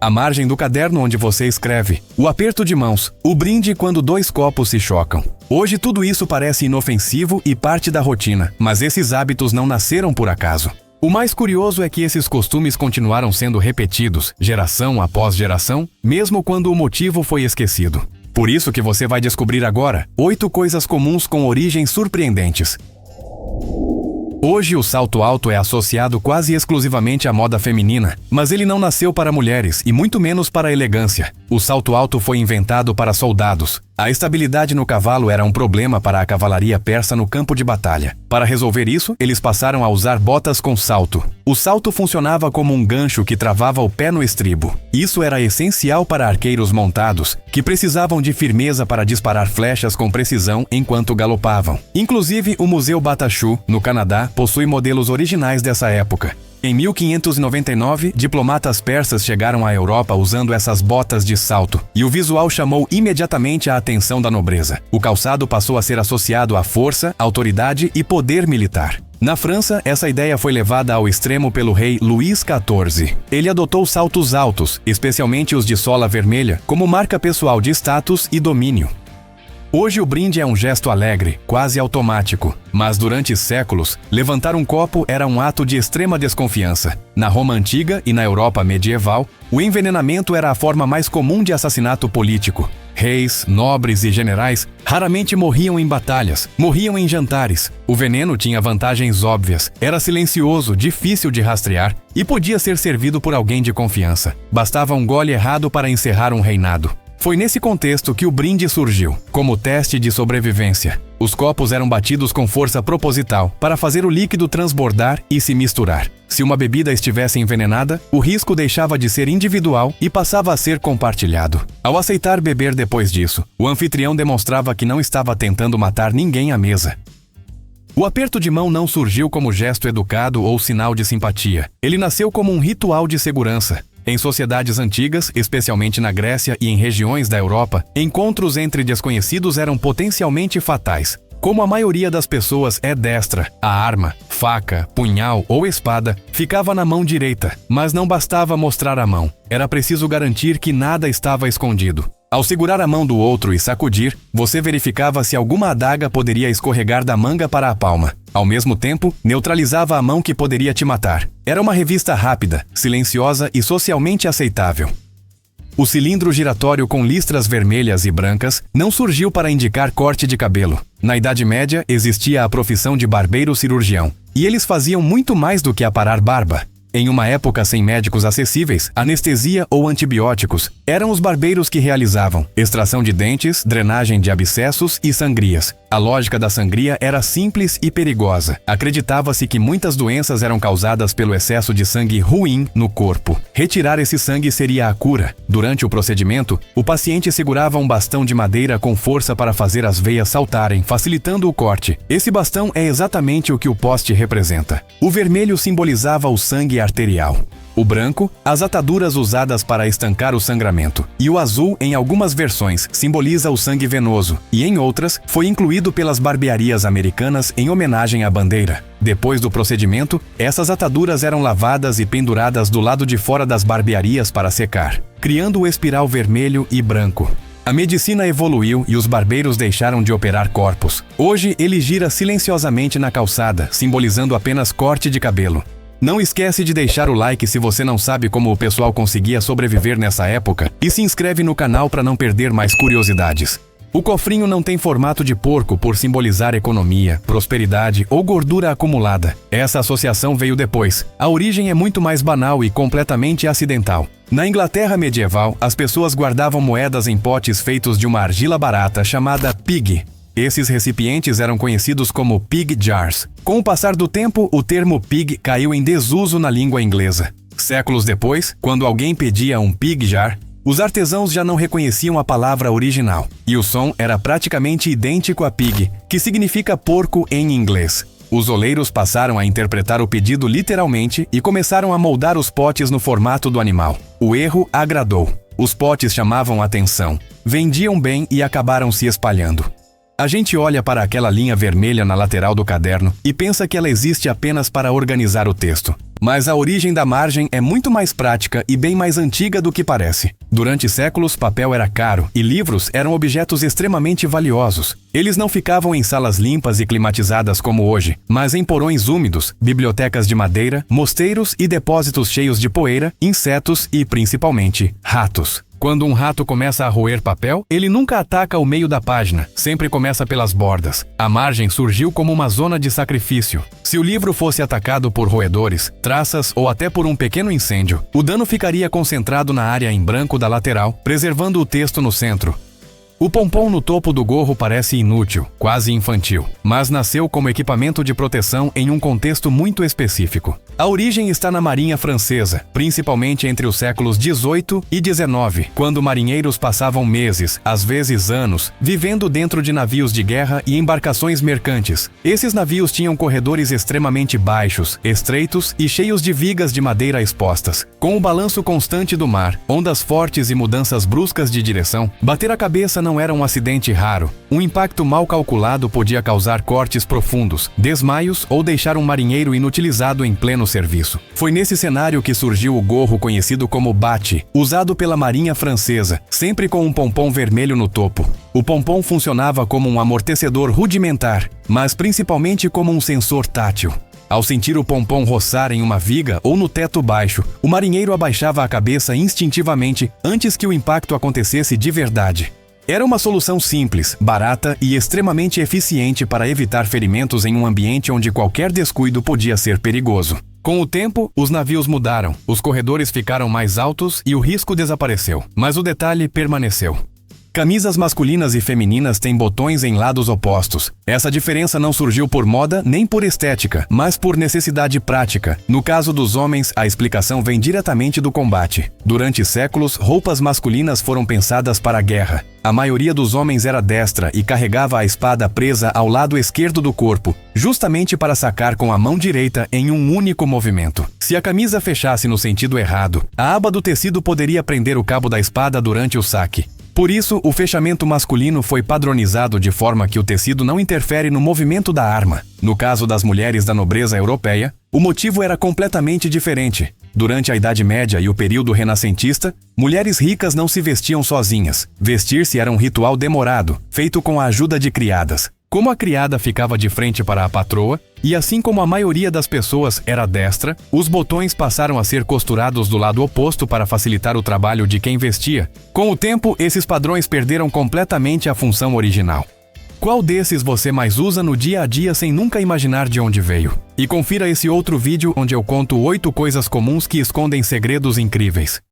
A margem do caderno onde você escreve, o aperto de mãos, o brinde quando dois copos se chocam. Hoje tudo isso parece inofensivo e parte da rotina, mas esses hábitos não nasceram por acaso. O mais curioso é que esses costumes continuaram sendo repetidos, geração após geração, mesmo quando o motivo foi esquecido. Por isso que você vai descobrir agora 8 coisas comuns com origens surpreendentes. Hoje o salto alto é associado quase exclusivamente à moda feminina, mas ele não nasceu para mulheres e muito menos para a elegância. O salto alto foi inventado para soldados. A estabilidade no cavalo era um problema para a cavalaria persa no campo de batalha. Para resolver isso, eles passaram a usar botas com salto. O salto funcionava como um gancho que travava o pé no estribo. Isso era essencial para arqueiros montados, que precisavam de firmeza para disparar flechas com precisão enquanto galopavam. Inclusive, o Museu Batachu, no Canadá, possui modelos originais dessa época. Em 1599, diplomatas persas chegaram à Europa usando essas botas de salto, e o visual chamou imediatamente a atenção da nobreza. O calçado passou a ser associado à força, autoridade e poder militar. Na França, essa ideia foi levada ao extremo pelo rei Luís XIV. Ele adotou saltos altos, especialmente os de sola vermelha, como marca pessoal de status e domínio. Hoje o brinde é um gesto alegre, quase automático, mas durante séculos, levantar um copo era um ato de extrema desconfiança. Na Roma antiga e na Europa medieval, o envenenamento era a forma mais comum de assassinato político. Reis, nobres e generais raramente morriam em batalhas, morriam em jantares. O veneno tinha vantagens óbvias, era silencioso, difícil de rastrear e podia ser servido por alguém de confiança. Bastava um gole errado para encerrar um reinado. Foi nesse contexto que o brinde surgiu, como teste de sobrevivência. Os copos eram batidos com força proposital para fazer o líquido transbordar e se misturar. Se uma bebida estivesse envenenada, o risco deixava de ser individual e passava a ser compartilhado. Ao aceitar beber depois disso, o anfitrião demonstrava que não estava tentando matar ninguém à mesa. O aperto de mão não surgiu como gesto educado ou sinal de simpatia. Ele nasceu como um ritual de segurança. Em sociedades antigas, especialmente na Grécia e em regiões da Europa, encontros entre desconhecidos eram potencialmente fatais. Como a maioria das pessoas é destra, a arma, faca, punhal ou espada ficava na mão direita, mas não bastava mostrar a mão. Era preciso garantir que nada estava escondido. Ao segurar a mão do outro e sacudir, você verificava se alguma adaga poderia escorregar da manga para a palma. Ao mesmo tempo, neutralizava a mão que poderia te matar. Era uma revista rápida, silenciosa e socialmente aceitável. O cilindro giratório com listras vermelhas e brancas não surgiu para indicar corte de cabelo. Na Idade Média, existia a profissão de barbeiro-cirurgião, e eles faziam muito mais do que aparar barba. Em uma época sem médicos acessíveis, anestesia ou antibióticos, eram os barbeiros que realizavam extração de dentes, drenagem de abscessos e sangrias. A lógica da sangria era simples e perigosa. Acreditava-se que muitas doenças eram causadas pelo excesso de sangue ruim no corpo. Retirar esse sangue seria a cura. Durante o procedimento, o paciente segurava um bastão de madeira com força para fazer as veias saltarem, facilitando o corte. Esse bastão é exatamente o que o poste representa. O vermelho simbolizava o sangue arterial. O branco, as ataduras usadas para estancar o sangramento. E o azul, em algumas versões, simboliza o sangue venoso, e em outras, foi incluído pelas barbearias americanas em homenagem à bandeira. Depois do procedimento, essas ataduras eram lavadas e penduradas do lado de fora das barbearias para secar, criando o espiral vermelho e branco. A medicina evoluiu e os barbeiros deixaram de operar corpos. Hoje, ele gira silenciosamente na calçada, simbolizando apenas corte de cabelo. Não esquece de deixar o like se você não sabe como o pessoal conseguia sobreviver nessa época e se inscreve no canal para não perder mais curiosidades. O cofrinho não tem formato de porco por simbolizar economia, prosperidade ou gordura acumulada. Essa associação veio depois. A origem é muito mais banal e completamente acidental. Na Inglaterra medieval, as pessoas guardavam moedas em potes feitos de uma argila barata chamada pig. Esses recipientes eram conhecidos como pig jars. Com o passar do tempo, o termo pig caiu em desuso na língua inglesa. Séculos depois, quando alguém pedia um pig jar, os artesãos já não reconheciam a palavra original, e o som era praticamente idêntico a pig, que significa porco em inglês. Os oleiros passaram a interpretar o pedido literalmente e começaram a moldar os potes no formato do animal. O erro agradou. Os potes chamavam atenção, vendiam bem e acabaram se espalhando. A gente olha para aquela linha vermelha na lateral do caderno e pensa que ela existe apenas para organizar o texto. Mas a origem da margem é muito mais prática e bem mais antiga do que parece. Durante séculos, papel era caro e livros eram objetos extremamente valiosos. Eles não ficavam em salas limpas e climatizadas como hoje, mas em porões úmidos, bibliotecas de madeira, mosteiros e depósitos cheios de poeira, insetos e, principalmente, ratos. Quando um rato começa a roer papel, ele nunca ataca o meio da página, sempre começa pelas bordas. A margem surgiu como uma zona de sacrifício. Se o livro fosse atacado por roedores, traças ou até por um pequeno incêndio, o dano ficaria concentrado na área em branco da lateral, preservando o texto no centro. O pompom no topo do gorro parece inútil, quase infantil, mas nasceu como equipamento de proteção em um contexto muito específico. A origem está na Marinha Francesa, principalmente entre os séculos XVIII e XIX, quando marinheiros passavam meses, às vezes anos, vivendo dentro de navios de guerra e embarcações mercantes. Esses navios tinham corredores extremamente baixos, estreitos e cheios de vigas de madeira expostas. Com o balanço constante do mar, ondas fortes e mudanças bruscas de direção, bater a cabeça não era um acidente raro. Um impacto mal calculado podia causar cortes profundos, desmaios ou deixar um marinheiro inutilizado em pleno serviço. Foi nesse cenário que surgiu o gorro conhecido como bate, usado pela Marinha Francesa, sempre com um pompom vermelho no topo. O pompom funcionava como um amortecedor rudimentar, mas principalmente como um sensor tátil. Ao sentir o pompom roçar em uma viga ou no teto baixo, o marinheiro abaixava a cabeça instintivamente antes que o impacto acontecesse de verdade. Era uma solução simples, barata e extremamente eficiente para evitar ferimentos em um ambiente onde qualquer descuido podia ser perigoso. Com o tempo, os navios mudaram, os corredores ficaram mais altos e o risco desapareceu, mas o detalhe permaneceu. Camisas masculinas e femininas têm botões em lados opostos. Essa diferença não surgiu por moda nem por estética, mas por necessidade prática. No caso dos homens, a explicação vem diretamente do combate. Durante séculos, roupas masculinas foram pensadas para a guerra. A maioria dos homens era destra e carregava a espada presa ao lado esquerdo do corpo, justamente para sacar com a mão direita em um único movimento. Se a camisa fechasse no sentido errado, a aba do tecido poderia prender o cabo da espada durante o saque. Por isso, o fechamento masculino foi padronizado de forma que o tecido não interfere no movimento da arma. No caso das mulheres da nobreza europeia, o motivo era completamente diferente. Durante a Idade Média e o período renascentista, mulheres ricas não se vestiam sozinhas. Vestir-se era um ritual demorado, feito com a ajuda de criadas. Como a criada ficava de frente para a patroa, e assim como a maioria das pessoas era destra, os botões passaram a ser costurados do lado oposto para facilitar o trabalho de quem vestia. Com o tempo, esses padrões perderam completamente a função original. Qual desses você mais usa no dia a dia sem nunca imaginar de onde veio? E confira esse outro vídeo onde eu conto 8 coisas comuns que escondem segredos incríveis.